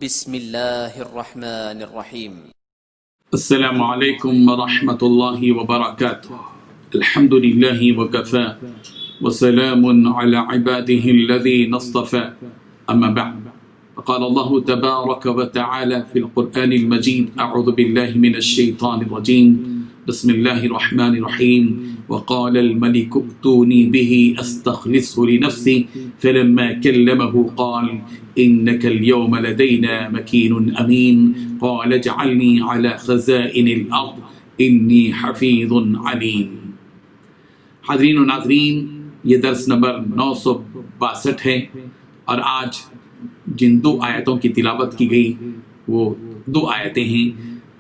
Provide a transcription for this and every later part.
بسم الله الرحمن الرحيم. السلام عليكم ورحمة الله وبركاته. الحمد لله وكفى وسلام على عباده الذين اصطفى. أما بعد، فقال الله تبارك وتعالى في القرآن المجيد: أعوذ بالله من الشيطان الرجيم، بسم الله الرحمن الرحيم. وقال الملك ائتوني به أستخلصه لنفسي فلما كلمه قال إنك اليوم لدينا مكين أمين قال اجعلني على خزائن الأرض إني حفيظ عليم. حاضرین و ناظرین، یہ درس نمبر 962 ہے، اور آج جن دو آیتوں کی تلاوت کی گئی وہ دو آیتیں ہیں.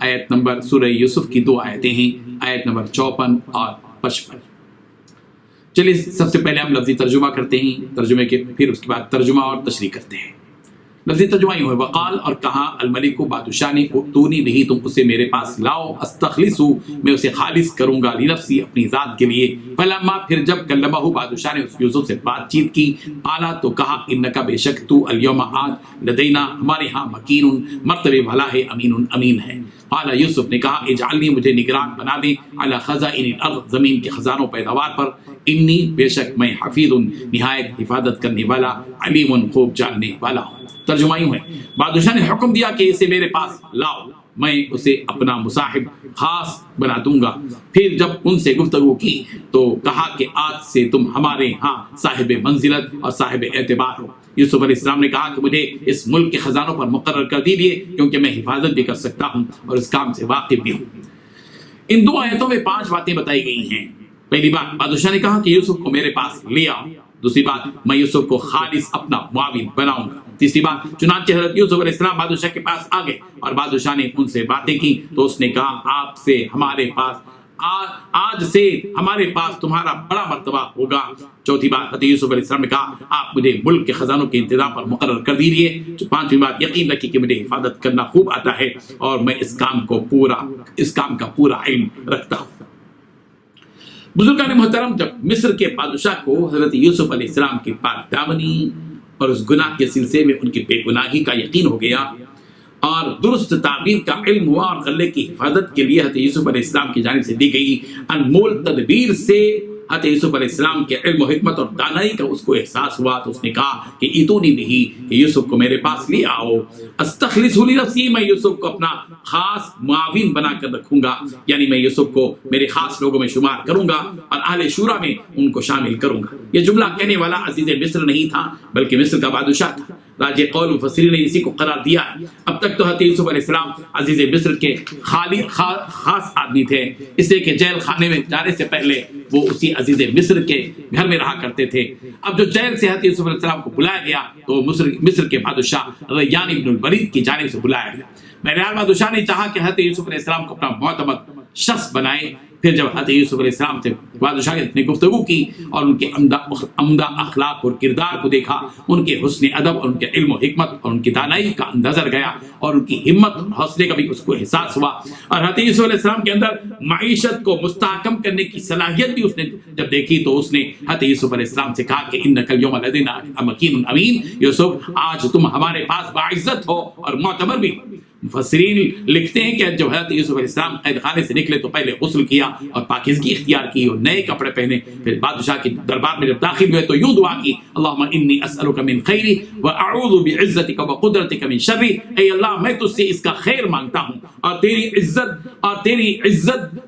آیت نمبر سورہ یوسف کی دو آیتیں ہیں، آیت نمبر 54 اور 55. چلیے سب سے پہلے ہم لفظی ترجمہ کرتے ہیں، ترجمے کے پھر اس کے بعد ترجمہ اور تشریح کرتے ہیں. لفظی ترجمہ یوں ہے: وقال، اور کہا، الملک کو، بادشاہ نے، ائتونی بہ، تم اسے میرے پاس لاؤ، استخلصہ، میں اسے خالص کروں گا، لنفسی، اپنی ذات کے لیے. فلما، پھر جب، کلمہ، بادشاہ نے اس یوسف سے بات چیت کی، قالا، تو کہا، انک، بے شک تو، الیوم، آج، لدینا، ہمارے ہاں، مکین، مرتبہ بھلا ہے، امین، امین ہے. قال، یوسف نے کہا، اجعلنی، مجھے نگران بنا دے، علی خزائن الارض، زمین کے خزانوں پیداوار پر، انی، بے شک میں، حفیظ، نہایت حفاظت کرنے والا، علیم، خوب جاننے والا ہوں. ترجمہ یوں ہے: بادشاہ نے حکم دیا کہ اسے میرے پاس لاؤ، میں اسے اپنا مصاحب خاص بنا دوں گا. پھر جب ان سے گفتگو کی تو کہا کہ آج سے تم ہمارے ہاں صاحب منزلت اور صاحب اعتبار ہو. یوسف علیہ السلام نے کہا کہ مجھے اس ملک کے خزانوں پر مقرر کر دیجیے، کیونکہ میں حفاظت بھی کر سکتا ہوں اور اس کام سے واقف بھی ہوں. ان دو آیتوں میں 5 باتیں بتائی گئی ہیں. پہلی بات، بادشاہ نے کہا کہ یوسف کو میرے پاس لے آؤ. دوسری بات، میں یوسف کو خالص اپنا معاون بناؤں گا. تیسری بات، چنانچہ حضرت یوسف علیہ السلام بادشاہ کے پاس آ گئے اور بادشاہ نے ان سے باتیں کی تو اس نے کہا، آپ سے ہمارے پاس آج سے ہمارے پاس تمہارا بڑا مرتبہ ہوگا. چوتھی بات، حضرت یوسف علیہ السلام نے کہا، آپ مجھے ملک کے خزانوں کے انتظام پر مقرر کر دیجیے. پانچویں بات، یقین رکھیے کہ مجھے حفاظت کرنا خوب آتا ہے اور میں اس کام کا پورا علم رکھتا ہوں. بزرگان محترم، جب مصر کے بادشاہ کو حضرت یوسف علیہ السلام کی پاک دامنی اور اس گناہ کے سلسلے میں ان کی بے گناہی کا یقین ہو گیا اور درست تعبیر کا علم ہوا، اور غلے کی حفاظت کے لیے حضرت یوسف علیہ السلام کی جانب سے دی گئی انمول تدبیر سے حضرت یوسف علیہ السلام کے علم و حکمت اور دانائی کا اس کو احساس ہوا تو اس نے کہا کہ ایتونی بہ، کہ یوسف کو میرے پاس لے آؤ. استخلصہ لنفسی، میں یوسف کو اپنا خاص معاون بنا کر رکھوں گا، یعنی میں یوسف کو میرے خاص لوگوں میں شمار کروں گا اور اہل شورا میں ان کو شامل کروں گا. یہ جملہ کہنے والا عزیز مصر نہیں تھا بلکہ مصر کا بادشاہ تھا. راج قول مفسرین نے اسی کو قرار دیا ہے. اب تک تو حضرت یوسف علیہ السلام عزیز مصر کے خاص آدمی تھے، اس لیے کہ جیل خانے میں جانے سے پہلے وہ اسی عزیز مصر کے گھر میں رہا کرتے تھے. اب جو جیل سے حضرت یوسف علیہ السلام کو بلایا گیا تو مصر کے بادشاہ ریان ابن الولید کی جانب سے بلایا گیا. بہرحال بادشاہ نے چاہا کہ حضرت یوسف علیہ السلام کو اپنا معتمد شخص بنائے. پھر جب حضرت یوسف علیہ السلام سے بادشاہ نے گفتگو کی اور ان کے عمدہ اخلاق اور کردار کو دیکھا، ان کے حسن ادب اور ان کے علم و حکمت اور ان کی دانائی کا نظر گیا اور ان کی ہمت اور حوصلے کا بھی اس کو احساس ہوا. اور حضرت یوسف علیہ السلام کے اندر معیشت کو مستحکم کرنے کی صلاحیت بھی اس نے جب دیکھی تو اس نے حضرت یوسف علیہ السلام سے کہا کہ انک الیوم لدینا مکین امین، یوسف آج تم ہمارے پاس باعزت ہو اور معتبر بھی. مفسرین لکھتے ہیں کہ جب حضرت یوسف علیہ السلام قید خانے سے نکلے تو پہلے غسل کیا اور پاکیزگی اختیار کی اور نئے کپڑے پہنے. پھر بادشاہ کے دربار میں جب داخل ہوئے تو یوں دعا کی، اللہم انی اسألک من خیری واعوذ بعزتک وقدرتک من شری، اے اللہ میں تجھ سے اس کا خیر مانگتا ہوں اور تیری عزت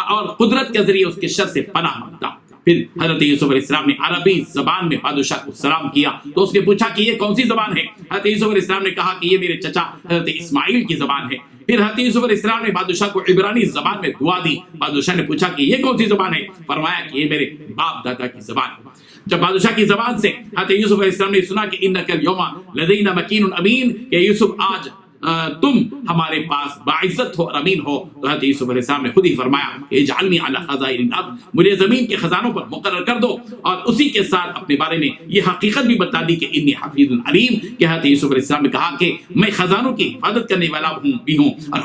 اور قدرت کے ذریعے اس کے شر سے پناہ مانگتا ہوں. پھر حضرت یوسف علیہ السلام نے عربی زبان میں بادشاہ کو سلام کیا تو اس نے پوچھا کہ یہ کون سی زبان ہے؟ حضرت یوسف علیہ السلام نے کہا کہ یہ میرے چچا حضرت اسماعیل کی زبان ہے. پھر حضرت یوسف علیہ السلام نے بادشاہ کو عبرانی زبان میں دعا دی. بادشاہ نے پوچھا کہ یہ کون سی زبان ہے؟ فرمایا کہ یہ میرے باپ دادا کی زبان ہے. جب بادشاہ کی زبان سے حضرت یوسف علیہ السلام نے سنا کہ انک الیوم لدینا مکین امین، کہ یوسف آج تم ہمارے پاس باعزت ہو اور امین ہو، تو حضرت یوسف علیہ السلام نے خود ہی فرمایا کہ اجعلنی علی خزائن الارض، مجھے زمین کے خزانوں پر مقرر کر دو. اور اسی کے ساتھ اپنے بارے میں یہ حقیقت بھی بتا دی کہ انی حفیظ علیم، کہ حضرت یوسف علیہ السلام نے کہا کہ میں خزانوں کی حفاظت کرنے والا بھی ہوں اور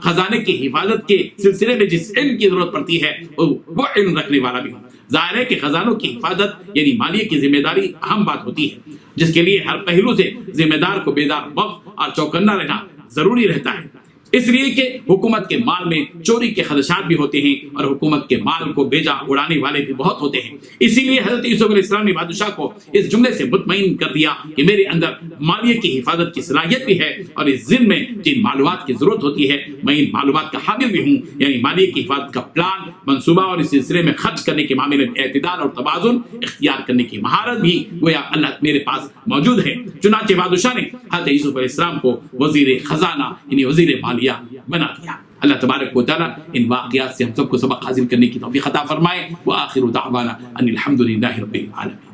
خزانے کی حفاظت کے سلسلے میں جس علم کی ضرورت پڑتی ہے وہ علم رکھنے والا بھی ہوں. ظاہر ہے کہ خزانوں کی حفاظت یعنی مالیے کی ذمہ داری اہم بات ہوتی ہے، جس کے لیے ہر پہلو سے ذمہ دار کو بیدار وقت اور چوکنا رہنا ضروری رہتا ہے، اس لیے کہ حکومت کے مال میں چوری کے خدشات بھی ہوتے ہیں اور حکومت کے مال کو بیجا اڑانے والے بھی بہت ہوتے ہیں۔ اسی لیے حضرت یوسف علیہ السلام نے بادشاہ کو اس جملے سے مطمئن کر دیا کہ میرے اندر مالیے کی حفاظت کی صلاحیت بھی ہے، اور اس ذمے میں جن معلومات کی ضرورت ہوتی ہے میں ان معلومات کا حامل بھی ہوں، یعنی مالیے کی حفاظت کا پلان، منصوبہ اور اس سلسلے میں خرچ کرنے کے معاملے میں اعتدال اور توازن اختیار کرنے کی مہارت بھی گویا اللہ میرے پاس موجود ہے۔ چنانچہ بادشاہ نے حضرت یوسف علیہ السلام کو وزیر خزانہ یعنی وزیر مالیہ بنا دیا۔ اللہ تبارک و تعالیٰ ان واقعات سے ہم سب کو سبق حاصل کرنے کی توفیق عطا فرمائے۔ وآخر دعوانا ان الحمد للہ رب العالمین۔